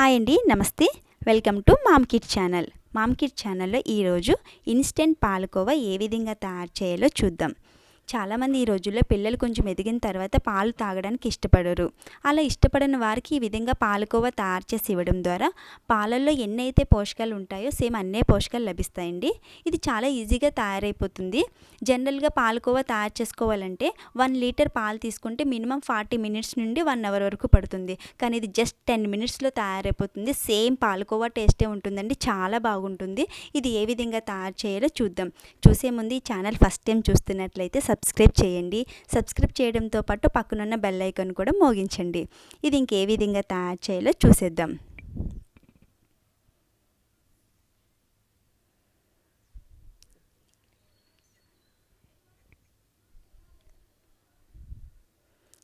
Hi అండి, నమస్తే. Welcome to mom kid channel. Mom kid ఛానల్లో ఈరోజు ఇన్స్టెంట్ పాలకోవా ఏ విధంగా తయారు చేయాలో చూద్దాం. చాలామంది ఈ రోజుల్లో పిల్లలు కొంచెం ఎదిగిన తర్వాత పాలు తాగడానికి ఇష్టపడరు. అలా ఇష్టపడని వారికి ఈ విధంగా పాలకోవా తయారు చేసి ఇవ్వడం ద్వారా పాలల్లో ఎన్నైతే పోషకాలు ఉంటాయో సేమ్ అన్నే పోషకాలు లభిస్తాయండి. ఇది చాలా ఈజీగా తయారైపోతుంది. జనరల్గా పాలకోవా తయారు చేసుకోవాలంటే 1 లీటర్ పాలు తీసుకుంటే మినిమం 40 మినిట్స్ నుండి 1 అవర్ వరకు పడుతుంది. కానీ ఇది జస్ట్ 10 మినిట్స్లో తయారైపోతుంది. సేమ్ పాలకోవా టేస్టే ఉంటుందండి, చాలా బాగుంటుంది. ఇది ఏ విధంగా తయారు చేయాలో చూద్దాం. చూసే ముందు ఈ ఛానల్ ఫస్ట్ టైం చూస్తున్నట్లయితే సబ్స్క్రైబ్ చేయండి. సబ్స్క్రైబ్ చేయడంతో పాటు పక్కనున్న బెల్ ఐకాన్ కూడా మోగించండి. ఇది ఇంకే విధంగా తయారు చేయాలో చూసేద్దాం.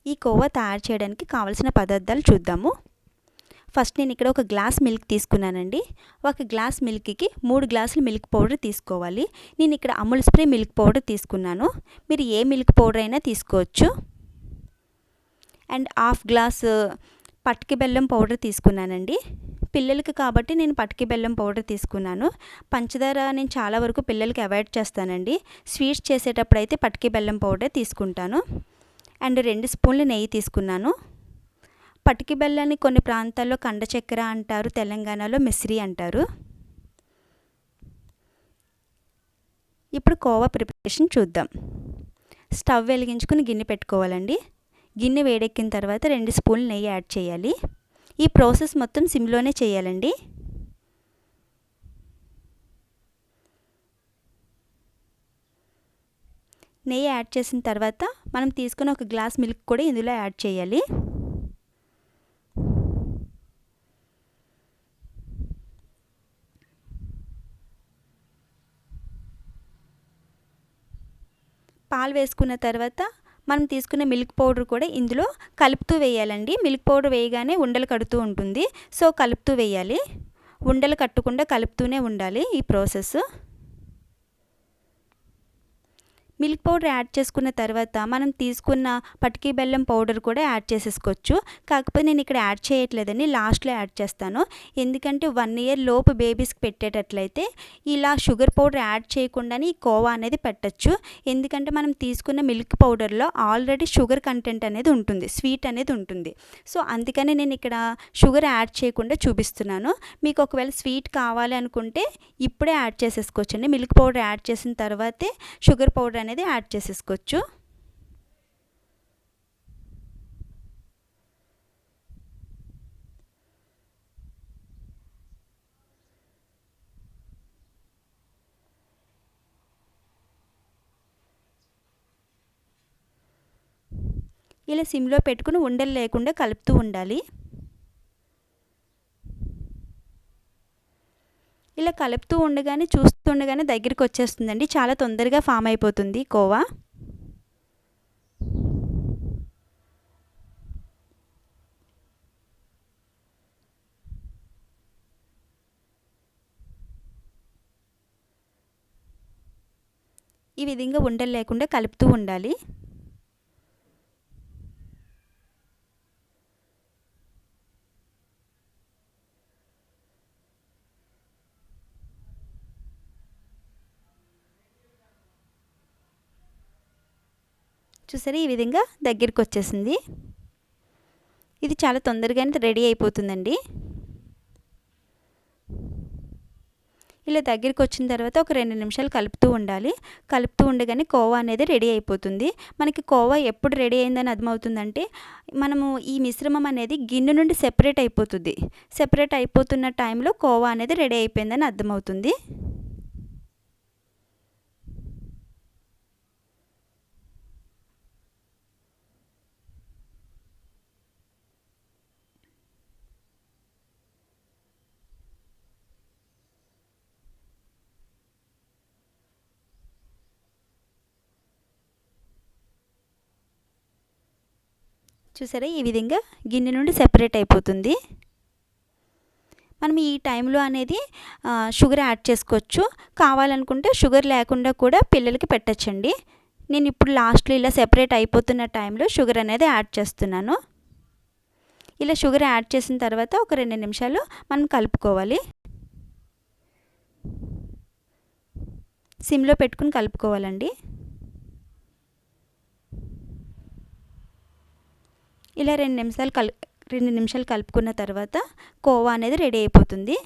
ఈ కోవా తయారు చేయడానికి కావలసిన పదార్థాలు చూద్దాము. ఫస్ట్ నేను ఇక్కడ ఒక గ్లాస్ మిల్క్ తీసుకున్నానండి. ఒక గ్లాస్ మిల్క్కి 3 గ్లాసులు మిల్క్ పౌడర్ తీసుకోవాలి. నేను ఇక్కడ అమూల్ స్ప్రే మిల్క్ పౌడర్ తీసుకున్నాను. మీరు ఏ మిల్క్ పౌడర్ అయినా తీసుకోవచ్చు. అండ్ 1/2 గ్లాస్ పటికి బెల్లం పౌడర్ తీసుకున్నానండి. పిల్లలకి కాబట్టి నేను పటికి బెల్లం పౌడర్ తీసుకున్నాను. పంచదార నేను చాలా వరకు పిల్లలకి అవాయిడ్ చేస్తానండి. స్వీట్స్ చేసేటప్పుడు అయితే పటికి బెల్లం పౌడర్ తీసుకుంటాను. అండ్ 2 స్పూన్లు నెయ్యి తీసుకున్నాను. పటికి బెల్లాన్ని కొన్ని ప్రాంతాల్లో కండ చక్కెర అంటారు, తెలంగాణలో మిశ్రీ అంటారు. ఇప్పుడు కోవా ప్రిపరేషన్ చూద్దాం. స్టవ్ వెలిగించుకుని గిన్నె పెట్టుకోవాలండి. గిన్నె వేడెక్కిన తర్వాత 2 స్పూన్లు నెయ్యి యాడ్ చేయాలి. ఈ ప్రాసెస్ మొత్తం సిమ్లోనే చేయాలండి. నెయ్యి యాడ్ చేసిన తర్వాత మనం తీసుకున్న ఒక గ్లాస్ మిల్క్ కూడా ఇందులో యాడ్ చేయాలి. పాలు వేసుకున్న తర్వాత మనం తీసుకున్న మిల్క్ పౌడర్ కూడా ఇందులో కలుపుతూ వేయాలండి. మిల్క్ పౌడర్ వేయగానే ఉండలు కడుతూ ఉంటుంది. సో కలుపుతూ వేయాలి. ఉండలు కట్టకుండా కలుపుతూనే ఉండాలి ఈ ప్రాసెస్. మిల్క్ పౌడర్ యాడ్ చేసుకున్న తర్వాత మనం తీసుకున్న పటికి బెల్లం పౌడర్ కూడా యాడ్ చేసేసుకోవచ్చు. కాకపోతే నేను ఇక్కడ యాడ్ చేయట్లేదని, లాస్ట్లో యాడ్ చేస్తాను. ఎందుకంటే 1 ఇయర్ లోపు బేబీస్కి పెట్టేటట్లయితే ఇలా షుగర్ పౌడర్ యాడ్ చేయకుండానే ఈ కోవా అనేది పెట్టచ్చు. ఎందుకంటే మనం తీసుకున్న మిల్క్ పౌడర్లో ఆల్రెడీ షుగర్ కంటెంట్ అనేది ఉంటుంది, స్వీట్ అనేది ఉంటుంది. సో అందుకని నేను ఇక్కడ షుగర్ యాడ్ చేయకుండా చూపిస్తున్నాను. మీకు ఒకవేళ స్వీట్ కావాలి అనుకుంటే ఇప్పుడే యాడ్ చేసేసుకోవచ్చండి. మిల్క్ పౌడర్ యాడ్ చేసిన తర్వాతే షుగర్ పౌడర్ అనేది యాడ్ చేసేసుకోవచ్చు. ఇలా సిమ్లో పెట్టుకుని ఉండలు లేకుండా కలుపుతూ ఉండాలి. ఇలా కలుపుతూ ఉండగానే చూస్తూ ఉండగానే దగ్గరికి వచ్చేస్తుందండి. చాలా తొందరగా ఫామ్ అయిపోతుంది కోవా. ఈ విధంగా ఉండలు లేకుండా కలుపుతూ ఉండాలి. చూసారా, ఈ విధంగా దగ్గరికి వచ్చేసింది. ఇది చాలా తొందరగానే రెడీ అయిపోతుందండి. ఇలా దగ్గరికి వచ్చిన తర్వాత ఒక 2 నిమిషాలు కలుపుతూ ఉండాలి. కలుపుతూ ఉండగానే కోవా అనేది రెడీ అయిపోతుంది. మనకి కోవా ఎప్పుడు రెడీ అయిందని అర్థమవుతుందంటే మనము ఈ మిశ్రమం అనేది గిన్నె నుండి సెపరేట్ అయిపోతుంది. సెపరేట్ అయిపోతున్న టైంలో కోవా అనేది రెడీ అయిపోయిందని అర్థమవుతుంది. చూసారా, ఈ విధంగా గిన్నె నుండి సెపరేట్ అయిపోతుంది. మనం ఈ టైంలో అనేది షుగర్ యాడ్ చేసుకోవచ్చు. కావాలనుకుంటే షుగర్ లేకుండా కూడా పిల్లలకి పెట్టచ్చండి. నేను ఇప్పుడు లాస్ట్లో ఇలా సెపరేట్ అయిపోతున్న టైంలో షుగర్ అనేది యాడ్ చేస్తున్నాను. ఇలా షుగర్ యాడ్ చేసిన తర్వాత ఒక 2 నిమిషాలు మనం కలుపుకోవాలి. సిమ్లో పెట్టుకుని కలుపుకోవాలండి. ఇలా 2 నిమిషాలు కలుపుకున్న తర్వాత కోవా అనేది రెడీ అయిపోతుంది.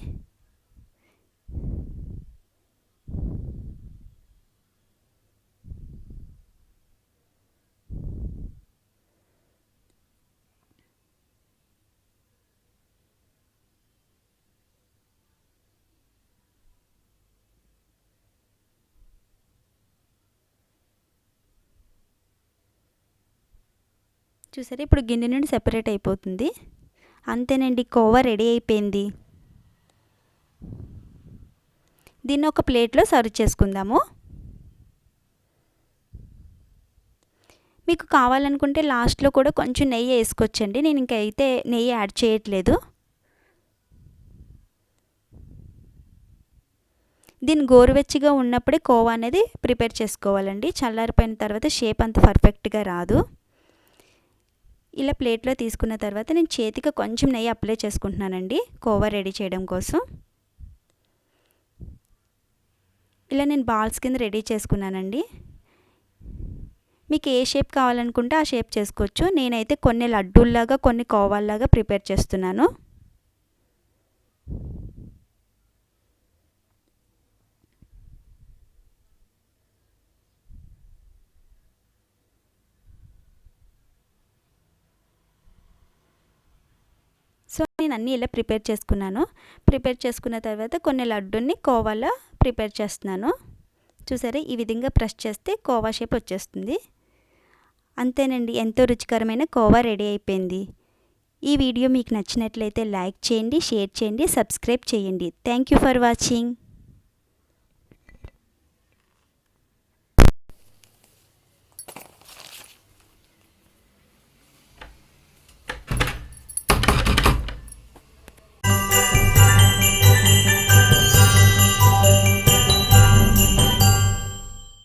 చూసారా, ఇప్పుడు గిన్నె నుండి సెపరేట్ అయిపోతుంది. అంతేనండి, కోవా రెడీ అయిపోయింది. దీన్ని ఒక ప్లేట్లో సర్వ్ చేసుకుందాము. మీకు కావాలనుకుంటే లాస్ట్లో కూడా కొంచెం నెయ్యి వేసుకోవచ్చండి. నేను ఇంకైతే నెయ్యి యాడ్ చేయట్లేదు. దీన్ని గోరువెచ్చగా ఉన్నప్పుడే కోవా అనేది ప్రిపేర్ చేసుకోవాలండి. చల్లారిపోయిన తర్వాత షేప్ అంత పర్ఫెక్ట్గా రాదు. ఇలా ప్లేట్లో తీసుకున్న తర్వాత నేను చేతికి కొంచెం నెయ్యి అప్లై చేసుకుంటున్నానండి కోవా రెడీ చేయడం కోసం. ఇలా నేను బాల్స్ కింద రెడీ చేసుకున్నానండి. మీకు ఏ షేప్ కావాలనుకుంటే ఆ షేప్ చేసుకోవచ్చు. నేనైతే కొన్ని లడ్డూల్లాగా కొన్ని కోవాల్లాగా ప్రిపేర్ చేస్తున్నాను. సో నేను అన్నీ ఇలా ప్రిపేర్ చేసుకున్నాను. ప్రిపేర్ చేసుకున్న తర్వాత కొన్ని లడ్డూని కోవాలో ప్రిపేర్ చేస్తున్నాను. చూసారా, ఈ విధంగా ప్రెస్ చేస్తే కోవా షేప్ వచ్చేస్తుంది. అంతేనండి, ఎంతో రుచికరమైన కోవా రెడీ అయిపోయింది. ఈ వీడియో మీకు నచ్చినట్లయితే లైక్ చేయండి, షేర్ చేయండి, సబ్స్క్రైబ్ చేయండి. Thank you for watching.